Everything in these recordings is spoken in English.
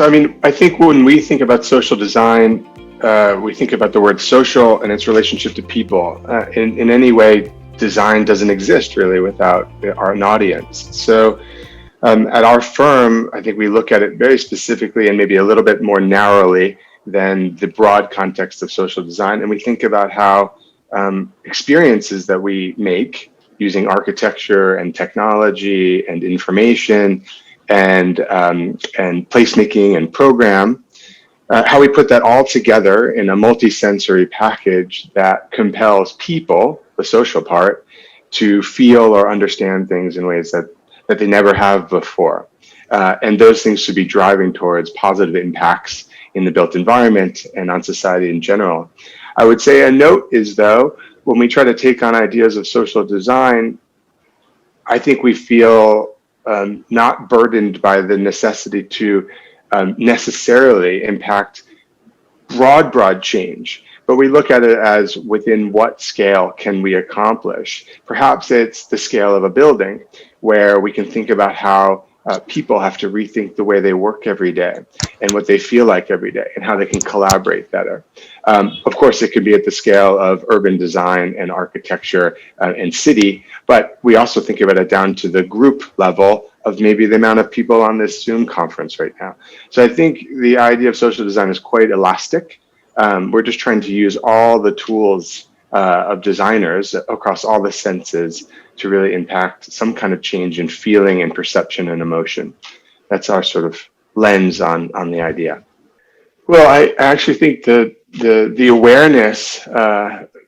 So, I mean, I think when we think about social design, we think about the word social and its relationship to people. In any way, design doesn't exist really without an audience. So, at our firm, I think we look at it very specifically and maybe a little bit more narrowly than the broad context of social design. And we think about how experiences that we make using architecture and technology and information and placemaking and program, how we put that all together in a multi-sensory package that compels people, the social part, to feel or understand things in ways that they never have before. And those things should be driving towards positive impacts in the built environment and on society in general. I would say a note is, though, when we try to take on ideas of social design, I think we feel not burdened by the necessity to necessarily impact broad change, but we look at it as within what scale can we accomplish. Perhaps it's the scale of a building where we can think about how people have to rethink the way they work every day and what they feel like every day and how they can collaborate better. Of course, it could be at the scale of urban design and architecture and city, but we also think about it down to the group level of maybe the amount of people on this Zoom conference right now. So I think the idea of social design is quite elastic. We're just trying to use all the tools of designers across all the senses to really impact some kind of change in feeling and perception and emotion. That's our sort of lens on the idea. Well, I actually think the awareness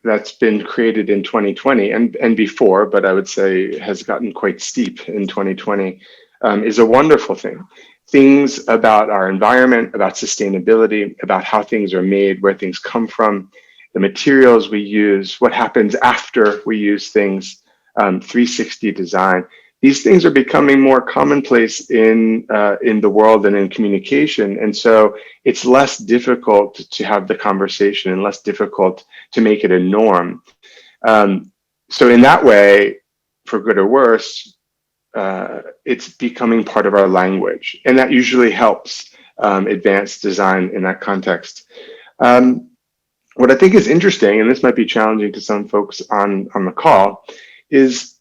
that's been created in 2020 and before, but I would say has gotten quite steep in 2020, is a wonderful thing. Things about our environment, about sustainability, about how things are made, where things come from, the materials we use, what happens after we use things, 360 design. These things are becoming more commonplace in the world and in communication. And so it's less difficult to have the conversation and less difficult to make it a norm. So in that way, for good or worse, it's becoming part of our language. And that usually helps advance design in that context. What I think is interesting, and this might be challenging to some folks on the call, is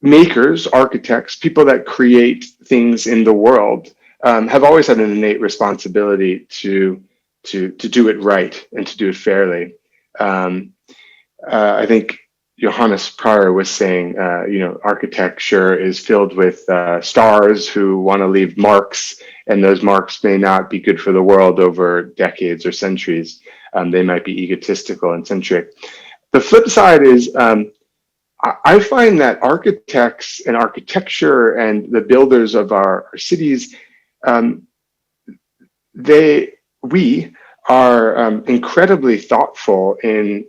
makers, architects, people that create things in the world have always had an innate responsibility to do it right and to do it fairly. I think Johannes Pryor was saying, architecture is filled with stars who want to leave marks, and those marks may not be good for the world over decades or centuries. They might be egotistical and centric. The flip side is, I find that architects and architecture and the builders of our cities, we are incredibly thoughtful in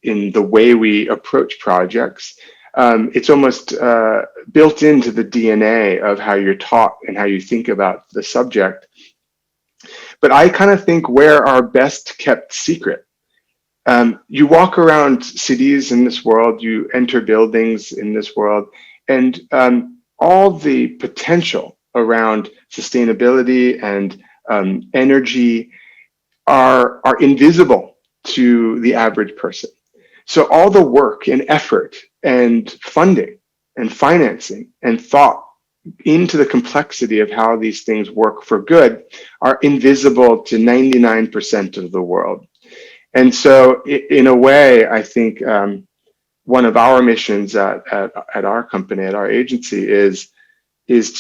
the way we approach projects. It's almost built into the DNA of how you're taught and how you think about the subject. But I kind of think we're our best kept secret. You walk around cities in this world, you enter buildings in this world, and all the potential around sustainability and energy are invisible to the average person. So all the work and effort and funding and financing and thought into the complexity of how these things work for good are invisible to 99% of the world. And so in a way, I think one of our missions at our company, at our agency, is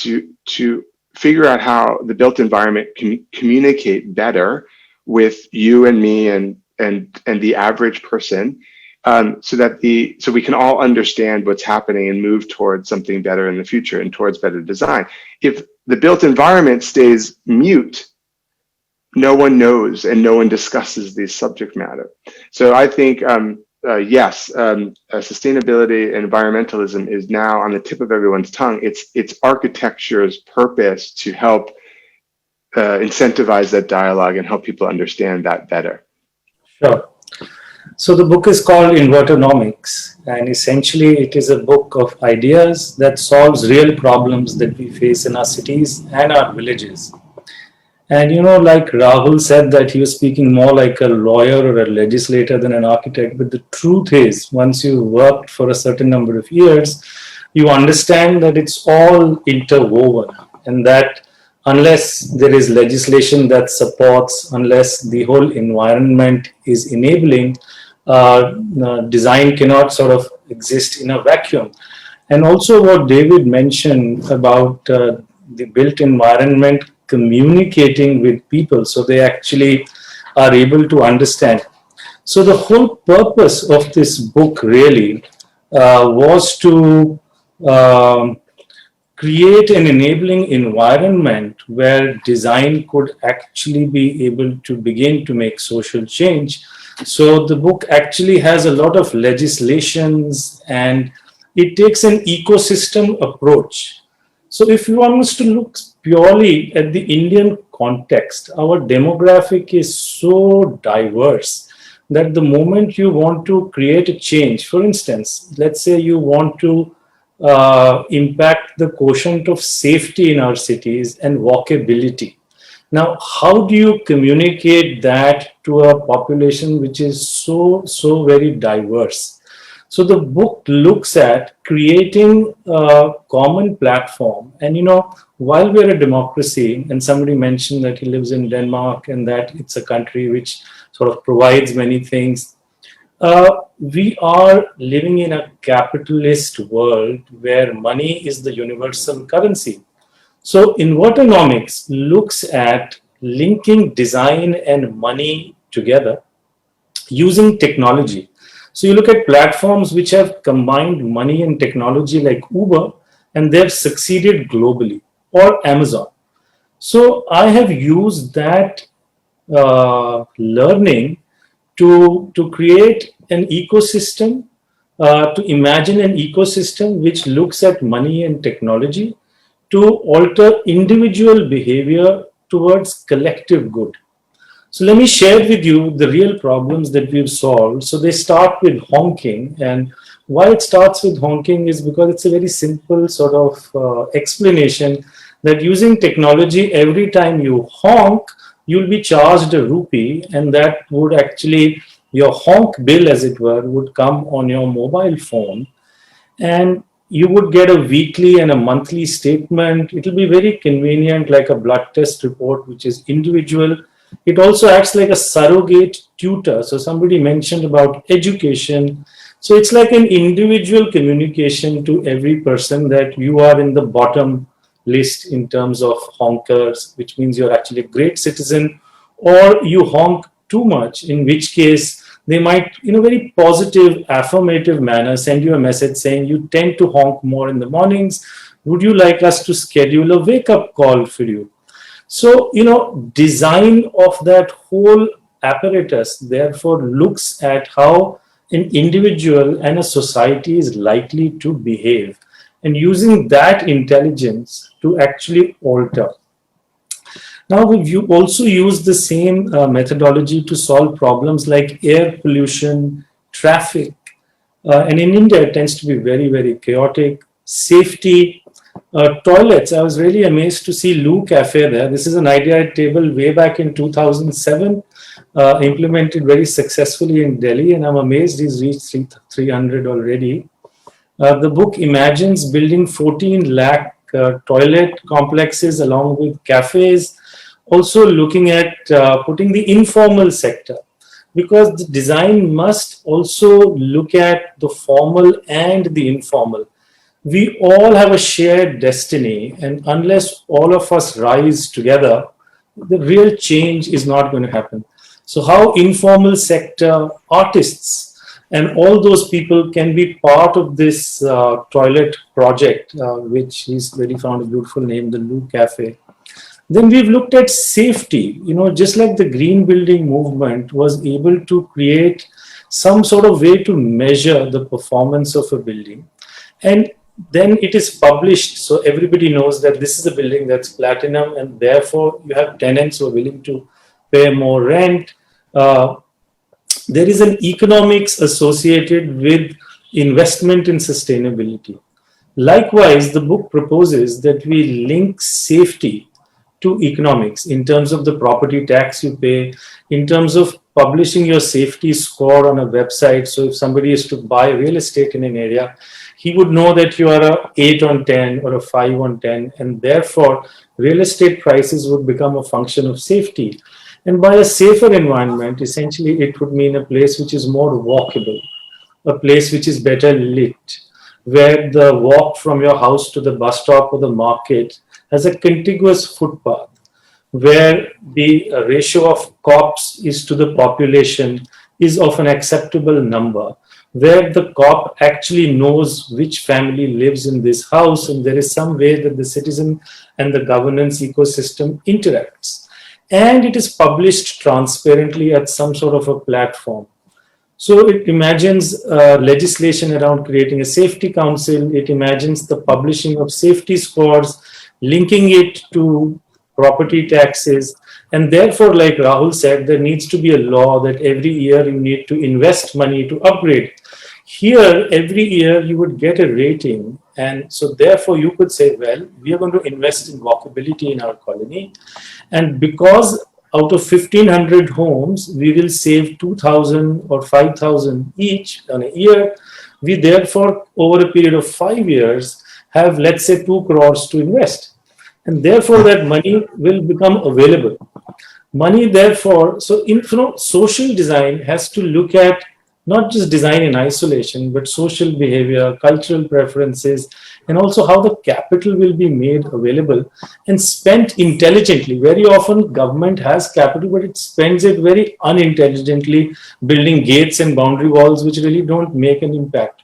to figure out how the built environment can communicate better with you and me and the average person, so we can all understand what's happening and move towards something better in the future and towards better design. If the built environment stays mute, no one knows and no one discusses these subject matter. So I think, yes, sustainability and environmentalism is now on the tip of everyone's tongue. It's architecture's purpose to help incentivize that dialogue and help people understand that better. Sure. So the book is called Invertonomics, and essentially it is a book of ideas that solves real problems that we face in our cities and our villages. And like Rahul said, that he was speaking more like a lawyer or a legislator than an architect. But the truth is, once you worked for a certain number of years, you understand that it's all interwoven, and that unless there is legislation that supports, unless the whole environment is enabling, design cannot sort of exist in a vacuum. And also, what David mentioned about the built environment communicating with people so they actually are able to understand. So, the whole purpose of this book really was to um, create an enabling environment where design could actually be able to begin to make social change. So the book actually has a lot of legislations, and it takes an ecosystem approach. So if you want us to look purely at the Indian context, our demographic is so diverse that the moment you want to create a change, for instance, let's say you want to impact the quotient of safety in our cities and walkability. Now, how do you communicate that to a population which is so very diverse? So the book looks at creating a common platform. And while we're a democracy, and somebody mentioned that he lives in Denmark and that it's a country which sort of provides many things, we are living in a capitalist world where money is the universal currency. So, Invertonomics looks at linking design and money together using technology. So, you look at platforms which have combined money and technology like Uber, and they've succeeded globally, or Amazon. So, I have used that learning to create an ecosystem, to imagine an ecosystem which looks at money and technology to alter individual behavior towards collective good. So let me share with you the real problems that we've solved. So they start with honking, and why it starts with honking is because it's a very simple sort of explanation that using technology, every time you honk, you'll be charged a rupee, and that would actually, your honk bill, as it were, would come on your mobile phone, and you would get a weekly and a monthly statement. It'll be very convenient, like a blood test report, which is individual. It also acts like a surrogate tutor. So somebody mentioned about education. So it's like an individual communication to every person that you are in the bottom list in terms of honkers, which means you're actually a great citizen, or you honk too much, in which case they might, in a very positive, affirmative manner, send you a message saying, you tend to honk more in the mornings. Would you like us to schedule a wake up call for you? So, design of that whole apparatus, therefore, looks at how an individual and a society is likely to behave, and using that intelligence to actually alter. Now, we've also used the same methodology to solve problems like air pollution, traffic, and in India, it tends to be very, very chaotic. Safety, toilets. I was really amazed to see Loo Cafe there. This is an idea I tabled way back in 2007, implemented very successfully in Delhi, and I'm amazed he's reached 300 already. The book imagines building 14 lakh toilet complexes along with cafes, also looking at putting the informal sector, because the design must also look at the formal and the informal. We all have a shared destiny, and unless all of us rise together, the real change is not going to happen. So, how informal sector artists and all those people can be part of this toilet project, which he's really found a beautiful name, the Loo Cafe. Then we've looked at safety, just like the green building movement was able to create some sort of way to measure the performance of a building. And then it is published, so everybody knows that this is a building that's platinum, and therefore you have tenants who are willing to pay more rent. there is an economics associated with investment in sustainability. Likewise, the book proposes that we link safety to economics in terms of the property tax you pay, in terms of publishing your safety score on a website. So if somebody is to buy real estate in an area, he would know that you are a 8 on 10 or a 5 on 10, and therefore real estate prices would become a function of safety. And by a safer environment, essentially it would mean a place which is more walkable, a place which is better lit, where the walk from your house to the bus stop or the market has a contiguous footpath, where the ratio of cops is to the population is of an acceptable number, where the cop actually knows which family lives in this house, and there is some way that the citizen and the governance ecosystem interacts. And it is published transparently at some sort of a platform. So it imagines legislation around creating a safety council. It imagines the publishing of safety scores, linking it to property taxes. And therefore, like Rahul said, there needs to be a law that every year you need to invest money to upgrade. Here, every year you would get a rating. And so therefore you could say, well, we are going to invest in walkability in our colony. And because out of 1,500 homes, we will save 2,000 or 5,000 each on a year. We therefore, over a period of 5 years, have, let's say, 2 crores to invest. And therefore, that money will become available. Money, therefore, so social design has to look at not just design in isolation, but social behavior, cultural preferences, and also how the capital will be made available and spent intelligently. Very often, government has capital, but it spends it very unintelligently, building gates and boundary walls, which really don't make an impact.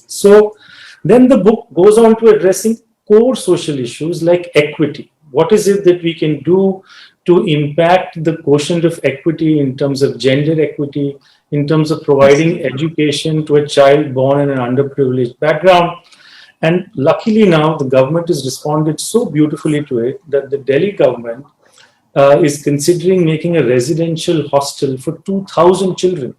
So then the book goes on to addressing core social issues like equity. What is it that we can do to impact the quotient of equity in terms of gender equity, in terms of providing education to a child born in an underprivileged background? And luckily now the government has responded so beautifully to it that the Delhi government is considering making a residential hostel for 2,000 children.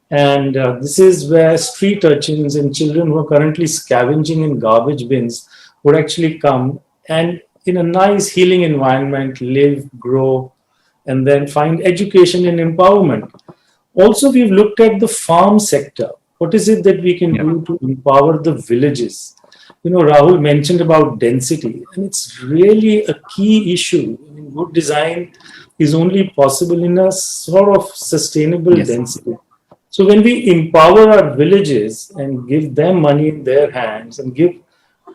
And this is where street urchins and children who are currently scavenging in garbage bins would actually come and in a nice healing environment live, grow, and then find education and empowerment. Also, we've looked at the farm sector. What is it that we can do to empower the villages? Rahul mentioned about density, and it's really a key issue. I mean, good design is only possible in a sort of sustainable density. So when we empower our villages and give them money in their hands and give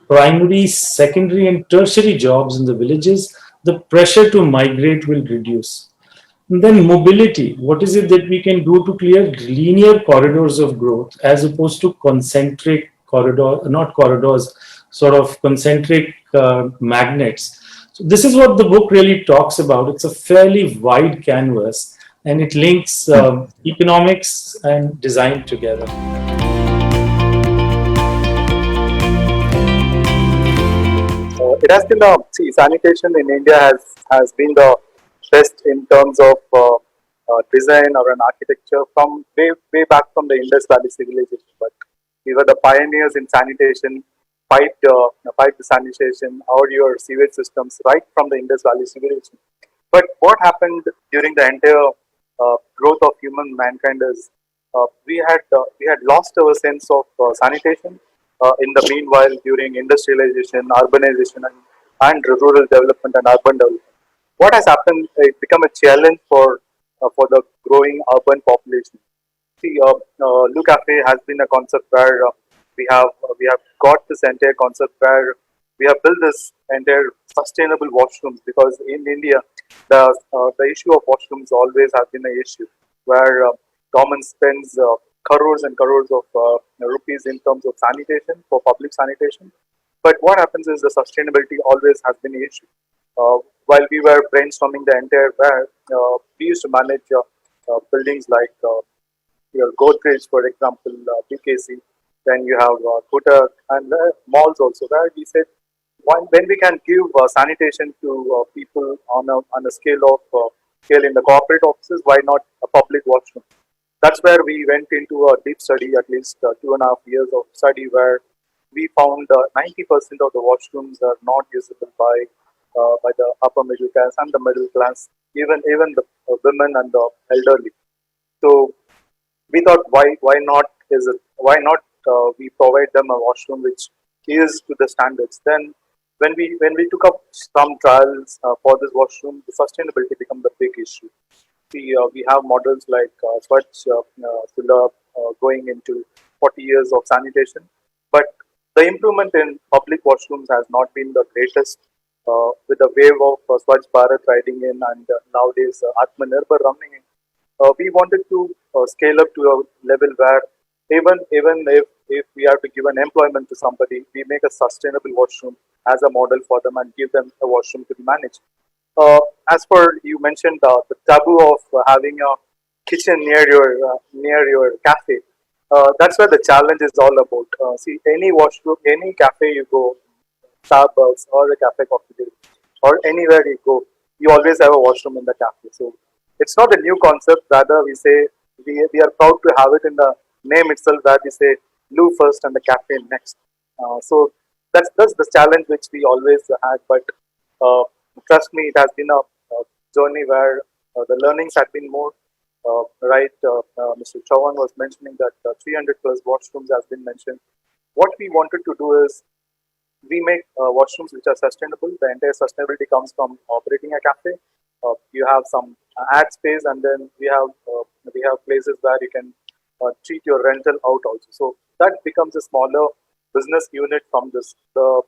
primary, secondary, and tertiary jobs in the villages, the pressure to migrate will reduce. And then mobility. What is it that we can do to clear linear corridors of growth as opposed to concentric corridors, sort of concentric magnets? So this is what the book really talks about. It's a fairly wide canvas, and it links economics and design together. It has been sanitation in India has been the best in terms of design or an architecture from way back from the Indus Valley civilization. But we were the pioneers in sanitation, piped the sanitation or your sewage systems right from the Indus Valley civilization. But what happened during the entire growth of human mankind is we had lost our sense of sanitation. In the meanwhile, during industrialization, urbanization, and rural development and urban development, what has happened? It become a challenge for the growing urban population. See, Lou Cafe has been a concept where we have got this entire concept where we have built this entire sustainable washrooms, because in India the issue of washrooms always has been an issue where government spends crores and crores of rupees in terms of sanitation for public sanitation. But what happens is the sustainability always has been an issue. While we were brainstorming the entire we used to manage buildings like your Godrej, for example, BKC. Then you have Kotak and malls also, where we said when we can give sanitation to people on a scale in the corporate offices, why not a public washroom? That's where we went into a deep study, at least 2.5 years of study, where we found 90% of the washrooms are not usable by the upper middle class and the middle class, even the women and the elderly. So we thought, why not we provide them a washroom which is to the standards. Then when we took up some trials for this washroom, the sustainability became the big issue. We have models like Swachh Sulabh going into 40 years of sanitation, but the improvement in public washrooms has not been the greatest. With the wave of Swachh Bharat riding in, and nowadays Atmanirbhar running in, we wanted to scale up to a level where even if we have to give an employment to somebody, we make a sustainable washroom as a model for them and give them a washroom to be managed. As for you mentioned the taboo of having a kitchen near your cafe, that's where the challenge is all about. See, any washroom, any cafe you go, Starbucks or the cafe coffee day, or anywhere you go, you always have a washroom in the cafe. So it's not a new concept. Rather, we say we are proud to have it in the name itself, where we say loo first and the cafe next. So that's the challenge which we always had. But uh, trust me, it has been a journey where the learnings had been more. Right, Mr. Chauhan was mentioning that 300 plus washrooms has been mentioned. What we wanted to do is we make washrooms which are sustainable. The entire sustainability comes from operating a cafe. You have some ad space, and then we have places where you can treat your rental out also. So that becomes a smaller business unit from this. The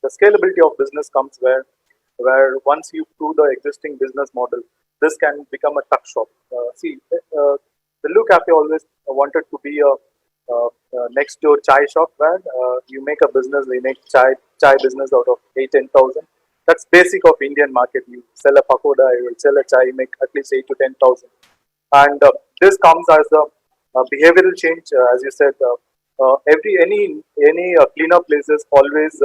scalability of business comes where once you prove the existing business model, this can become a tuck shop. The Lou Cafe always wanted to be a next door chai shop where you make a business. We make chai business out of 8-10,000. That's basic of Indian market. You sell a pakoda, you will sell a chai, you make at least 8 to 10,000. And this comes as a behavioral change, as you said. Every any cleaner places always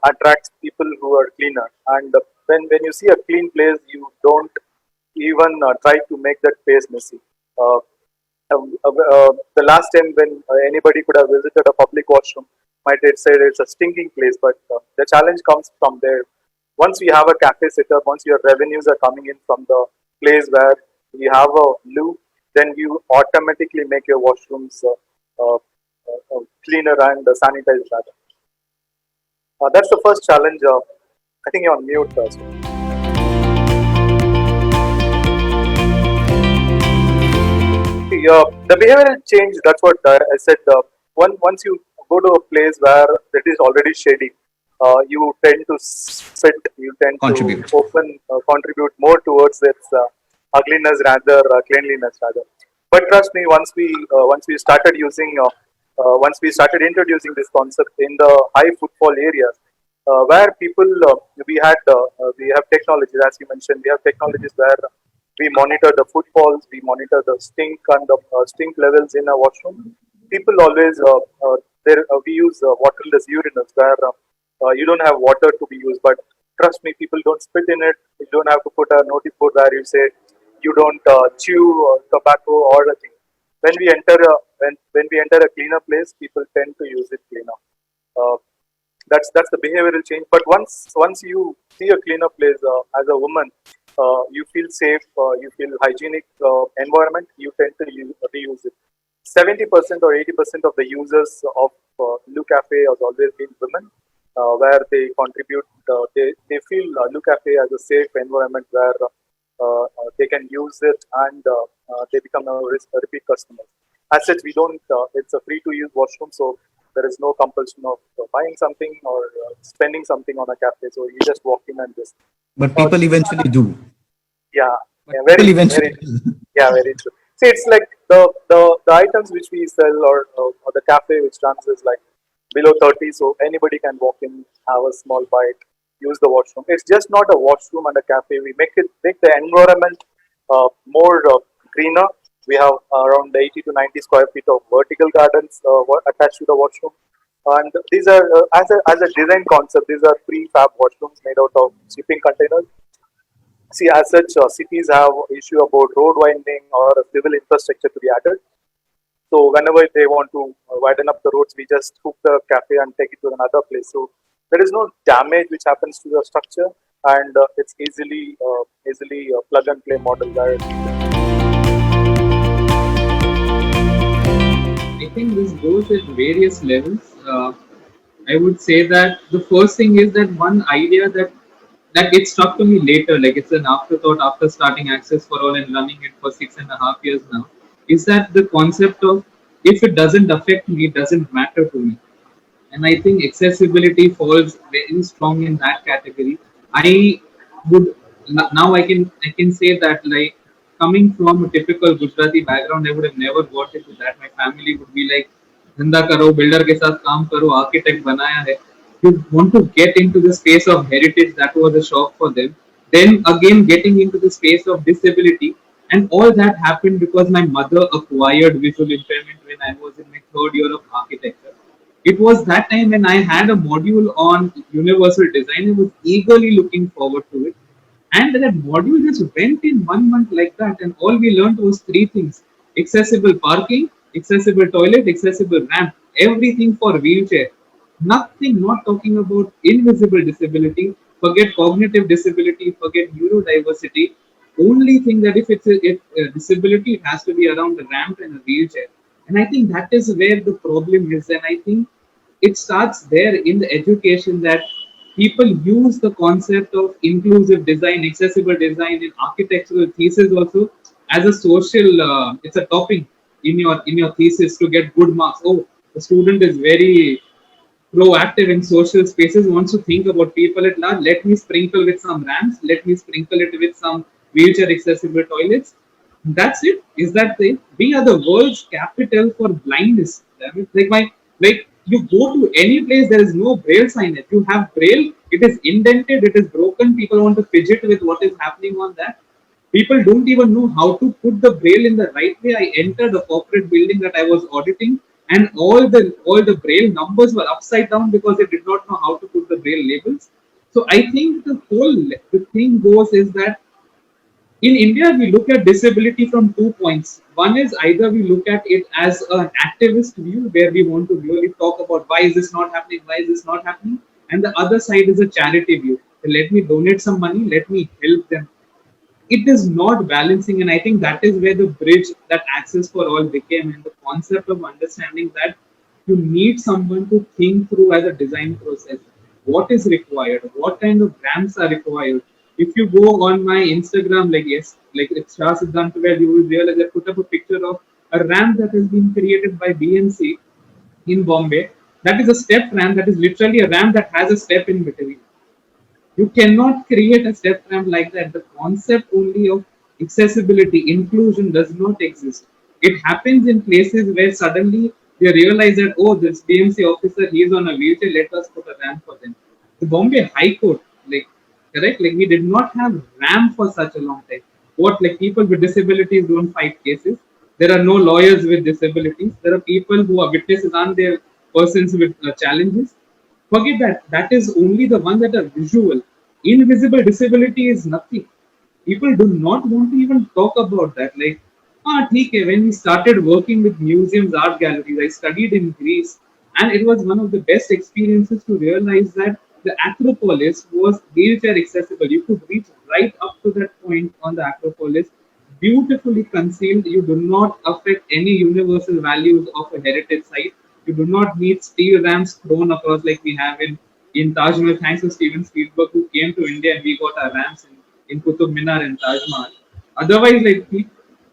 attracts people who are cleaner. And when you see a clean place, you don't even try to make that place messy. Uh, the last time when anybody could have visited a public washroom, might have said it's a stinking place, but the challenge comes from there. Once you have a cafe setup, once your revenues are coming in from the place where you have a loo, then you automatically make your washrooms cleaner and sanitized rather. That's the first challenge. I think you're on mute. The behavioral change, that's what I said. Once you go to a place where it is already shady, you tend to sit, you tend to Contribute. contribute more towards its ugliness rather cleanliness rather. But trust me, once we started introducing this concept in the high footfall areas, where people we have technologies, as you mentioned, we have technologies where we monitor the footfalls, we monitor the stink and the stink levels in a washroom. People always we use waterless urinals where you don't have water to be used, but trust me, people don't spit in it. You don't have to put a notice board where you say you don't chew tobacco or a thing. When we enter a cleaner place, people tend to use it cleaner. Uh, that's the behavioral change. But once you see a cleaner place as a woman, you feel safe, you feel hygienic environment, you tend to reuse it. 70% or 80% of the users of Lou Cafe has always been women, where they contribute. They feel Lou Cafe as a safe environment where they can use it, and they become a repeat customer. As such, we don't. It's a free to use washroom, so there is no compulsion of buying something or spending something on a cafe. So you just walk in and just But people eventually do. yeah, But yeah, people very eventually true. do. Yeah, very true. See, it's like the items which we sell, or the cafe which runs is like below 30, so anybody can walk in, have a small bite, use the washroom. It's just not a washroom and a cafe. We make the environment more greener. We have around 80 to 90 square feet of vertical gardens attached to the washroom. And these are, as a design concept, these are prefab washrooms made out of shipping containers. see, as such, cities have issue about road widening or civil infrastructure to be added. So whenever they want to widen up the roads, we just hook the cafe and take it to another place. So there is no damage which happens to the structure, and it's easily plug and play model where I think this goes at various levels. I would say that the first thing is that one idea that it struck to me later, like it's an afterthought after starting Access for All and running it for 6.5 years now, is that the concept of if it doesn't affect me, it doesn't matter to me. And I think accessibility falls very strong in that category. I would now I can say that, like, coming from a typical Gujarati background, I would have never got into that. My family would be like, धंधा करो, builder के साथ काम करो, architect बनाया है. You want to get into the space of heritage, that was a shock for them. Then again getting into the space of disability, and all that happened because my mother acquired visual impairment when I was in my third year of architecture. It was that time when I had a module on universal design. I was eagerly looking forward to it. And that module just went in 1 month like that. And all we learned was three things: accessible parking, accessible toilet, accessible ramp, everything for wheelchair. Nothing, not talking about invisible disability, forget cognitive disability, forget neurodiversity. Only thing that if disability, it has to be around a ramp and a wheelchair. And I think that is where the problem is. And I think it starts there in the education, that people use the concept of inclusive design, accessible design in architectural thesis also as a social, it's a topping in your thesis to get good marks. Oh, the student is very proactive in social spaces, wants to think about people at large. Let me sprinkle with some ramps, let me sprinkle it with some wheelchair accessible toilets. That's it. Is that the we are the world's capital for blindness. Damn it. Like you go to any place, there is no braille signage. You have braille, it is indented, it is broken. People want to fidget with what is happening on that. People don't even know how to put the braille in the right way. I entered a corporate building that I was auditing, and all the braille numbers were upside down because they did not know how to put the braille labels. So I think the thing goes is that in India, we look at disability from 2 points. One is either we look at it as an activist view where we want to really talk about why is this not happening, why is this not happening, and the other side is a charity view. Let me donate some money, let me help them. It is not balancing, and I think that is where the bridge that Access for All became, and the concept of understanding that you need someone to think through as a design process what is required, what kind of ramps are required. If you go on my Instagram, like, yes, like it's Shah Siddhant, where you will realize I put up a picture of a ramp that has been created by BNC in Bombay. That is a step ramp, that is literally a ramp that has a step in between. You cannot create a step ramp like that. The concept only of accessibility, inclusion does not exist. It happens in places where suddenly they realize that, oh, this BMC officer, he is on a wheelchair, let us put a ramp for them. The Bombay High Court, like, correct, like we did not have ramp for such a long time. What, like, people with disabilities don't fight cases. There are no lawyers with disabilities. There are people who are witnesses and they are persons with challenges. Forget that. That is only the one that are visual. Invisible disability is nothing. People do not want to even talk about that. Like, theek hai, when we started working with museums, art galleries, I studied in Greece, and it was one of the best experiences to realize that the Acropolis was wheelchair accessible. You could reach right up to that point on the Acropolis, beautifully concealed. You do not affect any universal values of a heritage site. You do not need steel ramps thrown across like we have in Taj Mahal. Thanks to Steven Spielberg, who came to India, and we got our ramps in Qutub Minar and Taj Mahal. Otherwise, like,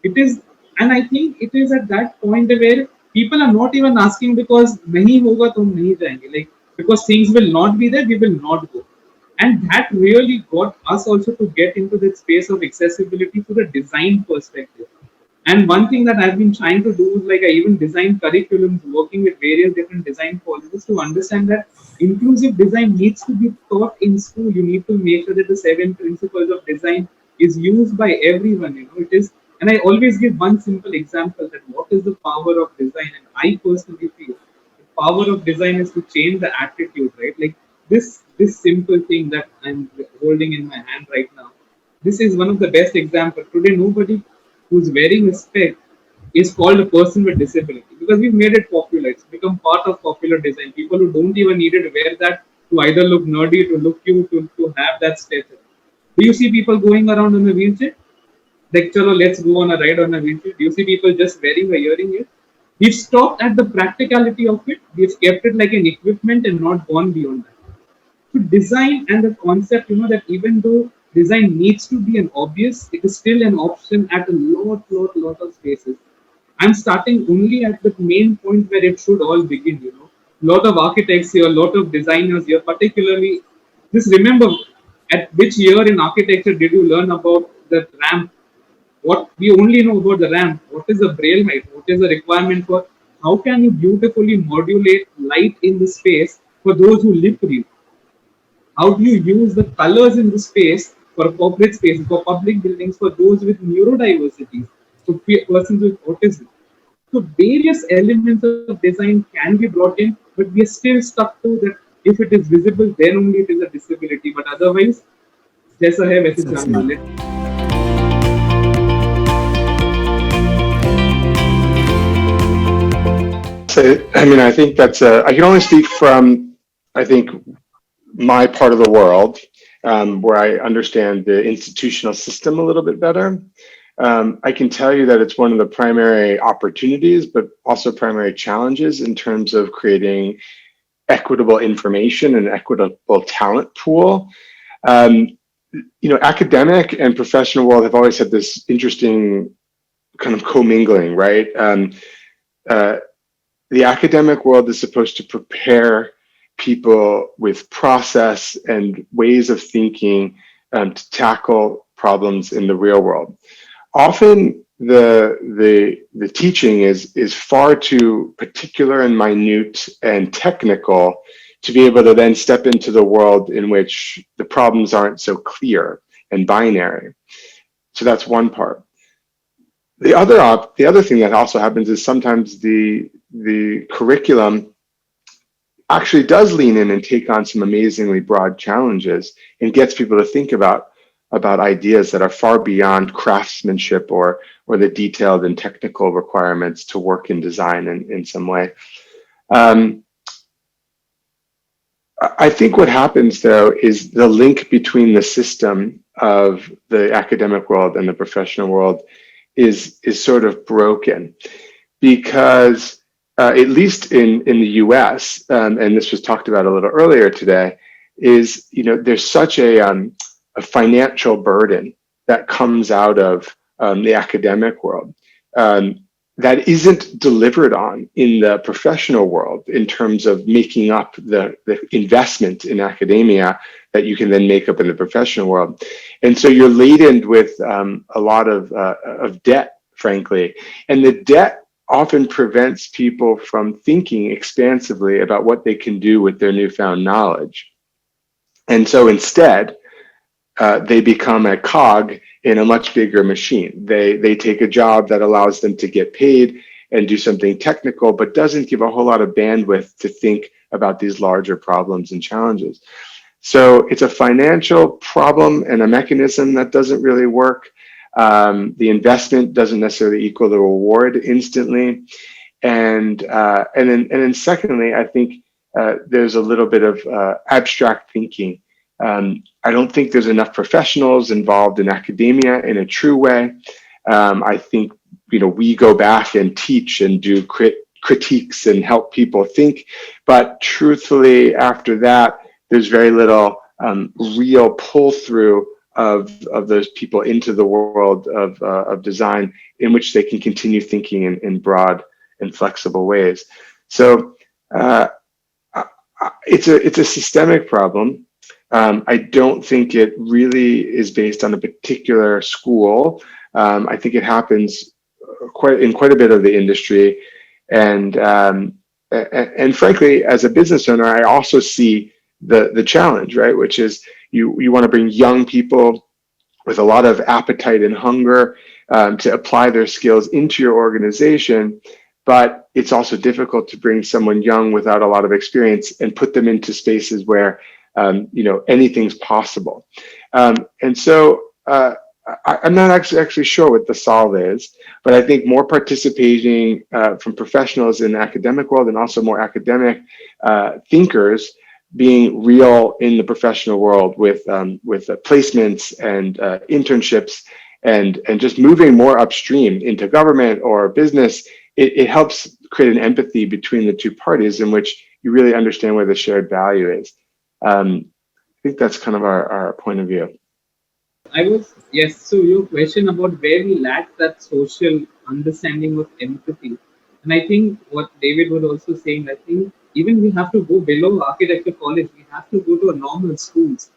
it is, and I think it is at that point where people are not even asking because nahi hoga to hum nahi jayenge. Like, because things will not be there, we will not go. And that really got us also to get into the space of accessibility to the design perspective. And one thing that I've been trying to do is, like, I even design curriculums working with various different design colleges to understand that inclusive design needs to be taught in school. You need to make sure that the 7 principles of design is used by everyone. It is, and I always give one simple example that what is the power of design, and I personally feel the power of design is to change the attitude, right? Like this simple thing that I'm holding in my hand right now. this is one of the best examples. Today, nobody who's wearing a spec is called a person with disability because we've made it popular. It's become part of popular design. People who don't even need it wear that to either look nerdy, to look cute, to have that status. Do you see people going around in a wheelchair? Like, chalo, let's go on a ride on a wheelchair. Do you see people just wearing a hearing aid? We've stopped at the practicality of it. We've kept it like an equipment and not gone beyond that. So design and the concept, that even though design needs to be an obvious, it is still an option at a lot of spaces. I'm starting only at the main point where it should all begin. Lot of architects here, lot of designers here, particularly. Just remember, at which year in architecture did you learn about the ramp? What we only know about the ramp. What is the braille height? What is the requirement for? How can you beautifully modulate light in the space for those who live through you? How do you use the colors in the space for corporate spaces, for public buildings, for those with neurodiversity, for persons with autism? So various elements of design can be brought in, but we are still stuck to that. If it is visible, then only it is a disability. But otherwise, जैसा है वैसे चलना ले. So, I think that's I can only speak from, I think, my part of the world, where I understand the institutional system a little bit better. I can tell you that it's one of the primary opportunities, but also primary challenges in terms of creating equitable information and equitable talent pool. Academic and professional world have always had this interesting kind of commingling, right? The academic world is supposed to prepare people with process and ways of thinking to tackle problems in the real world. Often the teaching is far too particular and minute and technical to be able to then step into the world in which the problems aren't so clear and binary. So that's one part. The other thing that also happens is sometimes the curriculum actually does lean in and take on some amazingly broad challenges and gets people to think about ideas that are far beyond craftsmanship or the detailed and technical requirements to work in design in some way. I think what happens, though, is the link between the system of the academic world and the professional world is sort of broken, because at least in the US, and this was talked about a little earlier today, is there's such a financial burden that comes out of the academic world that isn't delivered on in the professional world in terms of making up the investment in academia that you can then make up in the professional world. And so you're laden with a lot of debt, frankly, and the debt often prevents people from thinking expansively about what they can do with their newfound knowledge. And so instead, they become a cog in a much bigger machine. They take a job that allows them to get paid and do something technical, but doesn't give a whole lot of bandwidth to think about these larger problems and challenges. So it's a financial problem and a mechanism that doesn't really work. The investment doesn't necessarily equal the reward instantly. And then secondly, I think there's a little bit of abstract thinking. I don't think there's enough professionals involved in academia in a true way. I think we go back and teach and do critiques and help people think, but truthfully, after that, there's very little real pull through of those people into the world of design in which they can continue thinking in broad and flexible ways. So it's a systemic problem. I don't think it really is based on a particular school. I think it happens in quite a bit of the industry, and frankly, as a business owner, I also see the challenge, right? Which is you want to bring young people with a lot of appetite and hunger to apply their skills into your organization, but it's also difficult to bring someone young without a lot of experience and put them into spaces where anything's possible. And so I'm not actually sure what the solve is, but I think more participating from professionals in the academic world and also more academic thinkers being real in the professional world with placements and internships and just moving more upstream into government or business. It helps create an empathy between the two parties in which you really understand where the shared value is. I think that's kind of our point of view. Yes, so your question about where we lack that social understanding of empathy. And I think what David was also saying, I think even we have to go below architecture college, we have to go to a normal schools.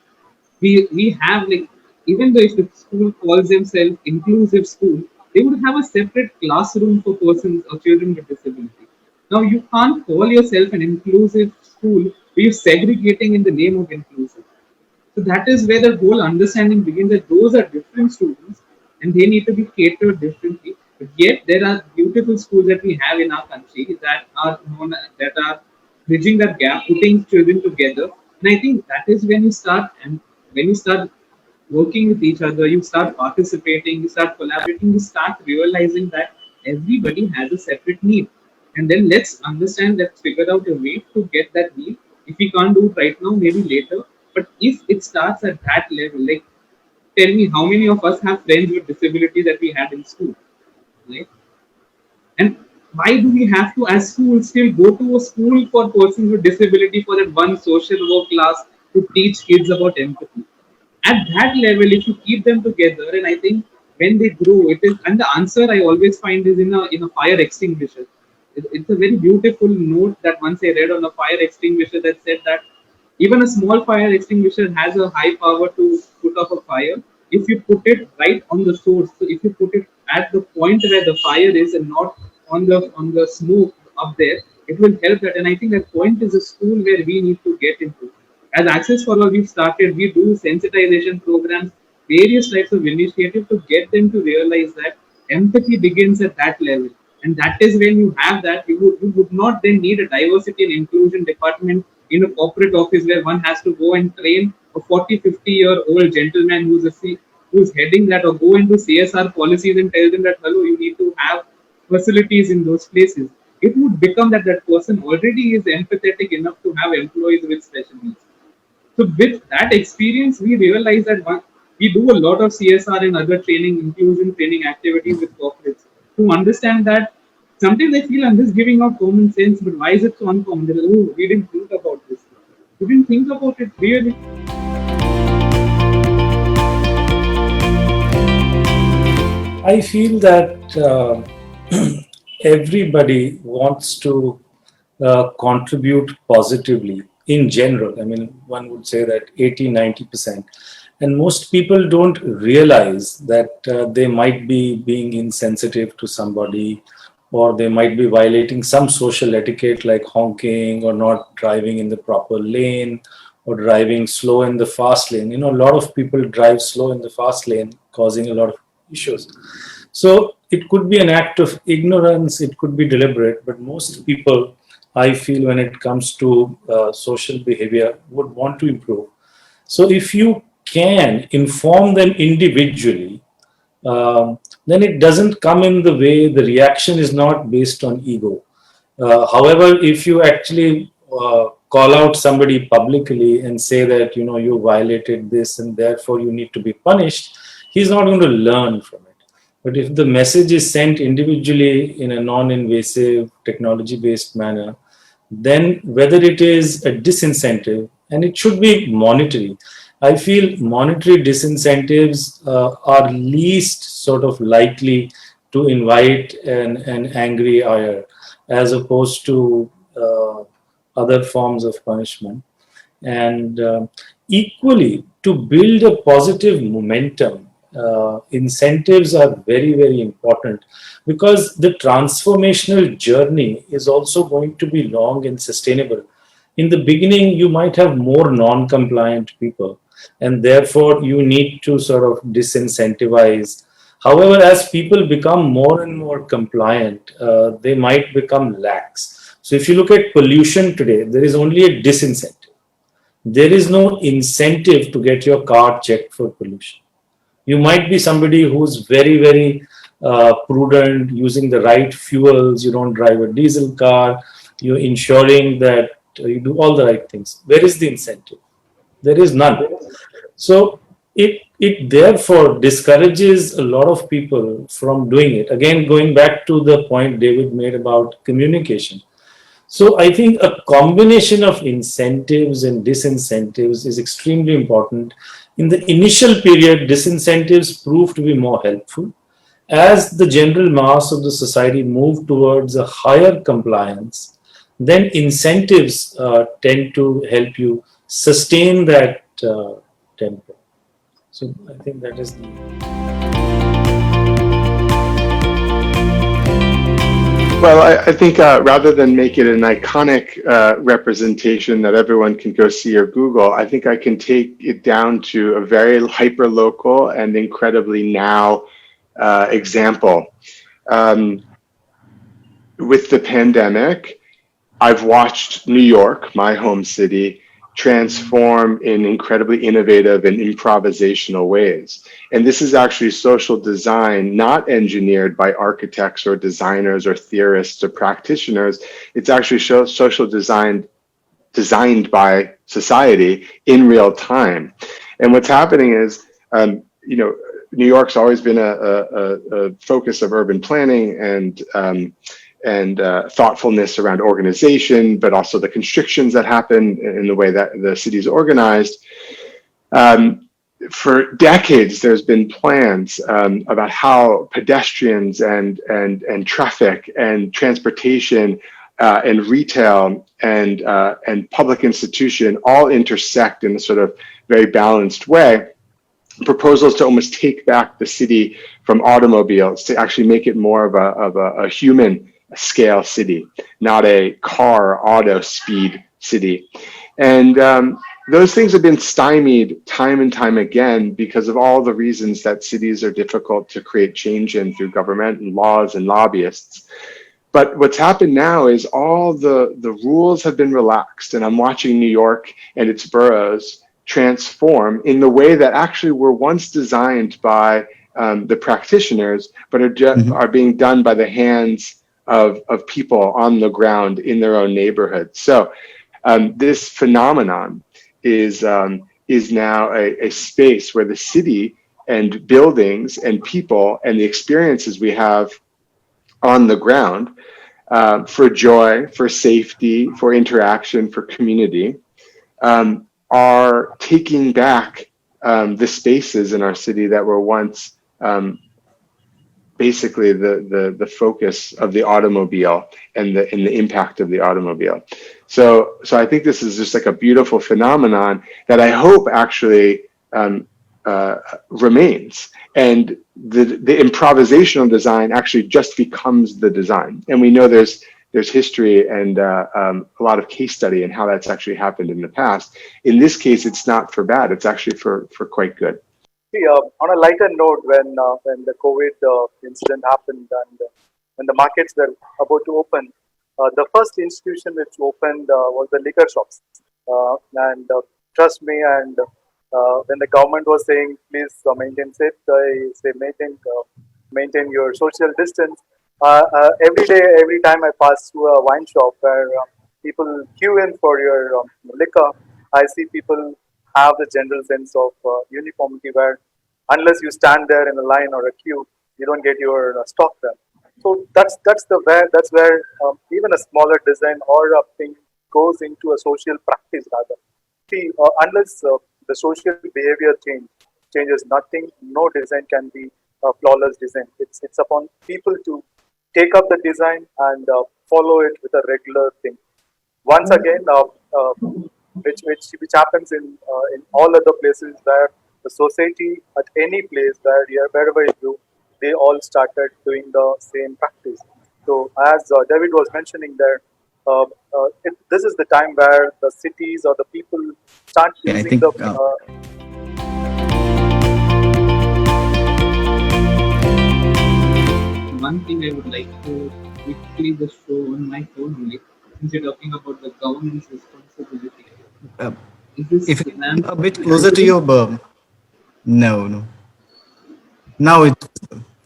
We have like, even though if the school calls themselves inclusive school, they would have a separate classroom for persons or children with disability. Now you can't call yourself an inclusive school where you're segregating in the name of inclusive. So that is where the whole understanding begins, that those are different students and they need to be catered differently. But yet there are beautiful schools that we have in our country that are that are bridging that gap, putting children together. And I think that is when you start, and when you start working with each other, you start participating, you start collaborating, you start realizing that everybody has a separate need. And then let's understand, let's figure out a way to get that need. If we can't do it right now, maybe later. But if it starts at that level, like, tell me how many of us have friends with disability that we had in school, right? And why do we have to, as schools, still go to a school for persons with disability for that one social work class to teach kids about empathy? At that level, if you keep them together, and I think when they grow, it is, and the answer I always find is in a fire extinguisher. It's a very beautiful note that once I read on a fire extinguisher that said that even a small fire extinguisher has a high power to put off a fire if you put it right on the source. So if you put it at the point where the fire is and not on the smoke up there, it will help that. And I think that point is a school where we need to get into. As Access for All, we've started, we do sensitization programs, various types of initiative to get them to realize that empathy begins at that level. And that is when you have that, you would not then need a diversity and inclusion department in a corporate office where one has to go and train a 40, 50-year-old gentleman who's heading that, or go into CSR policies and tell them that, hello, you need to have facilities in those places. It would become that that person already is empathetic enough to have employees with special needs. So with that experience, we realize that we do a lot of CSR and other training, inclusion training activities with corporates to understand that sometimes I feel I'm just giving out common sense, but why is it so uncommon? They're like, oh, we didn't think about this. We didn't think about it really. I feel that everybody wants to contribute positively in general. I mean, one would say that 80-90%. And most people don't realize that they might be being insensitive to somebody, or they might be violating some social etiquette like honking or not driving in the proper lane or driving slow in the fast lane. You know, a lot of people drive slow in the fast lane, causing a lot of issues. So it could be an act of ignorance, it could be deliberate, but most people, I feel, when it comes to social behavior, would want to improve. So if you can inform them individually, then it doesn't come in the way, the reaction is not based on ego. However, if you actually call out somebody publicly and say that, you know, you violated this and therefore you need to be punished, he's not going to learn from it. But if the message is sent individually in a non-invasive, technology-based manner, then whether it is a disincentive, and it should be monetary. I feel monetary disincentives are least sort of likely to invite an angry ire, as opposed to other forms of punishment. And equally, to build a positive momentum, incentives are very, very important, because the transformational journey is also going to be long and sustainable. In the beginning, you might have more non-compliant people, and therefore you need to sort of disincentivize. However, as people become more and more compliant, they might become lax. So if you look at pollution today, there is only a disincentive. There is no incentive to get your car checked for pollution. You might be somebody who's very, very prudent, using the right fuels. You don't drive a diesel car. You're ensuring that you do all the right things. Where is the incentive? There is none. So it therefore discourages a lot of people from doing it. Again, going back to the point David made about communication. So I think a combination of incentives and disincentives is extremely important. In the initial period, disincentives proved to be more helpful. As the general mass of the society moved towards a higher compliance, then incentives tend to help you sustain that tempo. So I think that is the. Well, I think rather than make it an iconic representation that everyone can go see or Google, I think I can take it down to a very hyper-local and incredibly now example. With the pandemic, I've watched New York, my home city, transform in incredibly innovative and improvisational ways. And this is actually social design, not engineered by architects or designers or theorists or practitioners. It's actually social design designed by society in real time. And what's happening is, New York's always been a focus of urban planning and thoughtfulness around organization, but also the constrictions that happen in the way that the city is organized. For decades, there's been plans about how pedestrians and traffic and transportation and retail and public institution all intersect in a sort of very balanced way. Proposals to almost take back the city from automobiles to actually make it more of a human scale city, not a car auto speed city. And those things have been stymied time and time again because of all the reasons that cities are difficult to create change in through government and laws and lobbyists. But what's happened now is all the rules have been relaxed, and I'm watching New York and its boroughs transform in the way that actually were once designed by the practitioners, but are being done by the hands of people on the ground in their own neighborhoods. So this phenomenon is now a space where the city and buildings and people and the experiences we have on the ground for joy, for safety, for interaction, for community, are taking back the spaces in our city that were once basically the focus of the automobile and the impact of the automobile. So I think this is just like a beautiful phenomenon that I hope actually remains. And the improvisational design actually just becomes the design. And we know there's history and a lot of case study in how that's actually happened in the past. In this case, it's not for bad. It's actually for quite good. See, on a lighter note, when the COVID incident happened and when the markets were about to open, the first institution which opened was the liquor shops. And trust me, and when the government was saying, please maintain maintain your social distance, every day, every time I pass through a wine shop where people queue in for your liquor, I see people have the general sense of uniformity where unless you stand there in a line or a queue, you don't get your stock there. So that's where even a smaller design or a thing goes into a social practice rather. See, unless the social behavior changes nothing, no design can be a flawless design. It's upon people to take up the design and follow it with a regular thing. Once again, which happens in all other places where the society at any place wherever you do, they all started doing the same practice. So as David was mentioning there, this is the time where the cities or the people start Yeah, I using think, One thing I would like to quickly just show on my phone only, since you're talking about the government's responsibility. uh, Is this if enhanced? a bit closer to your no. Now it's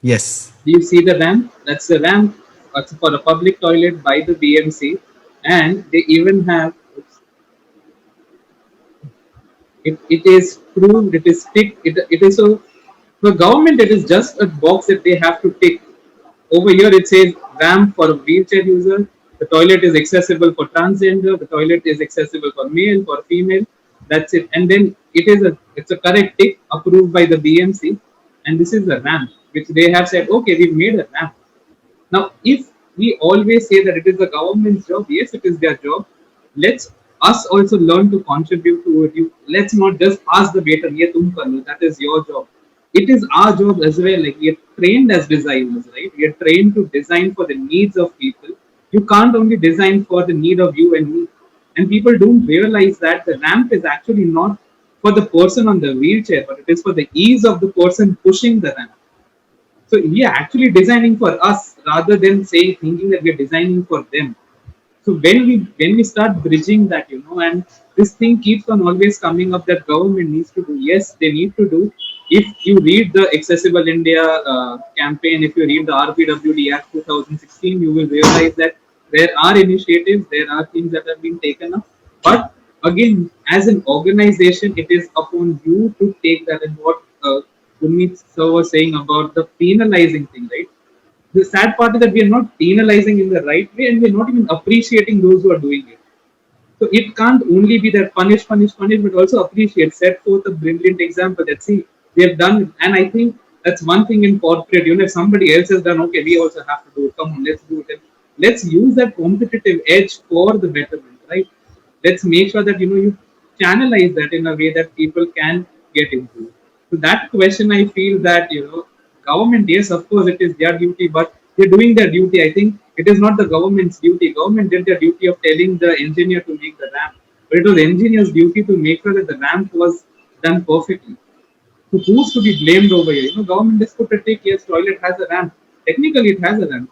yes. Do you see the ramp? That's the ramp for a public toilet by the BMC, and they even have it is proved, it is ticked, it is so for government it is just a box that they have to tick. Over here it says ramp for a wheelchair user, the toilet is accessible for transgender, the toilet is accessible for male, for female, that's it. And then it's a correct tick approved by the BMC, and this is the ramp which they have said, okay, we've made a ramp. Now, if we always say that it is the government's job, yes, it is their job. Let's us also learn to contribute to it. Let's not just pass the baton. "Ye tum kar lo," that is your job. It is our job as well. Like we are trained as designers, right? We are trained to design for the needs of people. You can't only design for the need of you and me. And people don't realize that the ramp is actually not for the person on the wheelchair, but it is for the ease of the person pushing the ramp. So we are actually designing for us rather than saying thinking that we are designing for them. So when we start bridging that, and this thing keeps on always coming up that government needs to do. Yes, they need to do. If you read the Accessible India campaign, if you read the RPWD Act 2016, you will realize that there are initiatives, there are things that have been taken up. But again, as an organization, it is upon you to take that. And what Gurmeet sir was saying about the penalizing thing, right? The sad part is that we are not penalizing in the right way, and we are not even appreciating those who are doing it. So it can't only be that punish, punish, punish, but also appreciate, set forth a brilliant example that see, we have done it. And I think that's one thing in corporate, if somebody else has done, okay, we also have to do it. Come on, let's do it. And let's use that competitive edge for the betterment, right? Let's make sure that you channelize that in a way that people can get into it. So that question, I feel that government, yes, of course, it is their duty, but they're doing their duty. I think it is not the government's duty. Government did their duty of telling the engineer to make the ramp, but it was the engineer's duty to make sure that the ramp was done perfectly. So who's to be blamed over here? Government is put a tick, yes, toilet has a ramp. Technically, it has a ramp.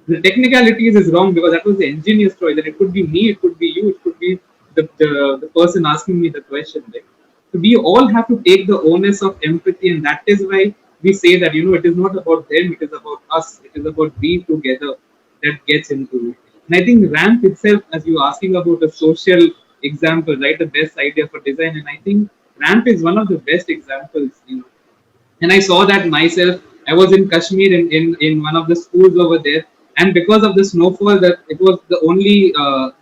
The technicalities is wrong because that was the engineer's choice, and it could be me, it could be you, it could be the person asking me the question. Right? So we all have to take the onus of empathy, and that is why we say that it is not about them, it is about us, it is about we together that gets into it. And I think ramp itself, as you were asking about a social example, right, the best idea for design, and I think ramp is one of the best examples. And I saw that myself. I was in Kashmir in one of the schools over there, and because of the snowfall, that it was the only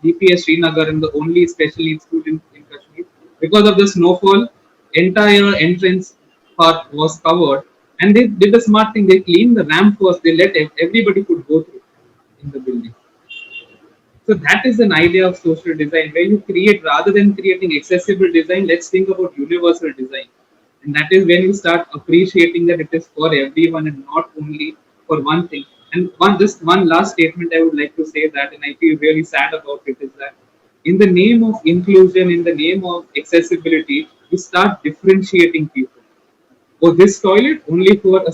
DPS Srinagar and the only special needs school in Kashmir. Because of the snowfall, entire entrance part was covered, and they did a smart thing. They cleaned the ramp first. They let everybody could go through in the building. So that is an idea of social design where you create, rather than creating accessible design, let's think about universal design. And that is when you start appreciating that it is for everyone and not only for one thing. And one last statement I would like to say that, and I feel really sad about it, is that in the name of inclusion, in the name of accessibility, we start differentiating people. Oh, this toilet only for a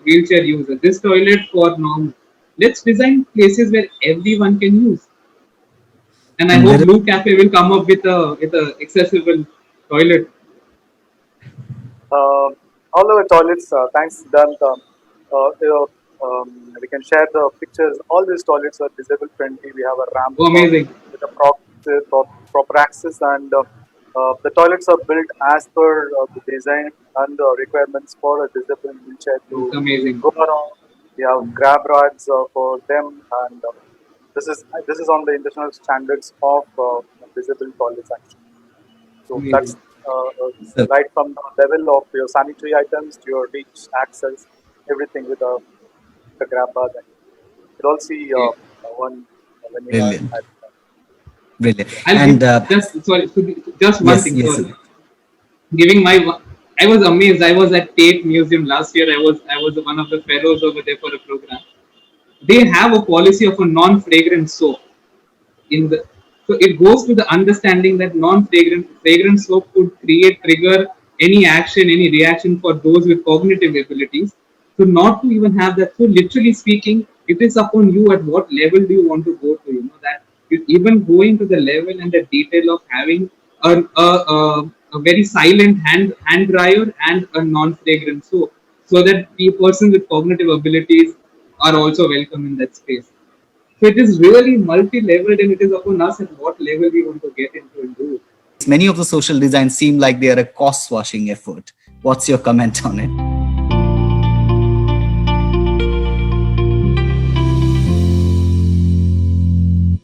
wheelchair user. This toilet for normal. Let's design places where everyone can use. And I hope Blue Cafe will come up with a accessible toilet. All our toilets, thanks, Siddhant. We can share the pictures. All these toilets are disabled friendly. We have a ramp amazing. With a proper access, and the toilets are built as per the design and the requirements for a disabled wheelchair to go around. We have grab rags for them, and this is on the international standards of disabled toilets actually. So that's right from the level of your sanitary items to your reach, access, everything with a grab bag. You all see one when you are at Brilliant. And just one thing. Yes. Giving I was amazed. I was at Tate Museum last year. I was one of the fellows over there for a program. They have a policy of a non-fragrant soap. So it goes to the understanding that fragrant soap could trigger any action, any reaction for those with cognitive abilities. So not to even have that. So literally speaking, it is upon you at what level do you want to go to. That even going to the level and the detail of having a very silent hand dryer and a non-fragrant soap. so that persons with cognitive abilities are also welcome in that space. So it is really multi-leveled, and it is upon us at what level we want to get into and do it. Many of the social designs seem like they are a cost washing effort. What's your comment on it?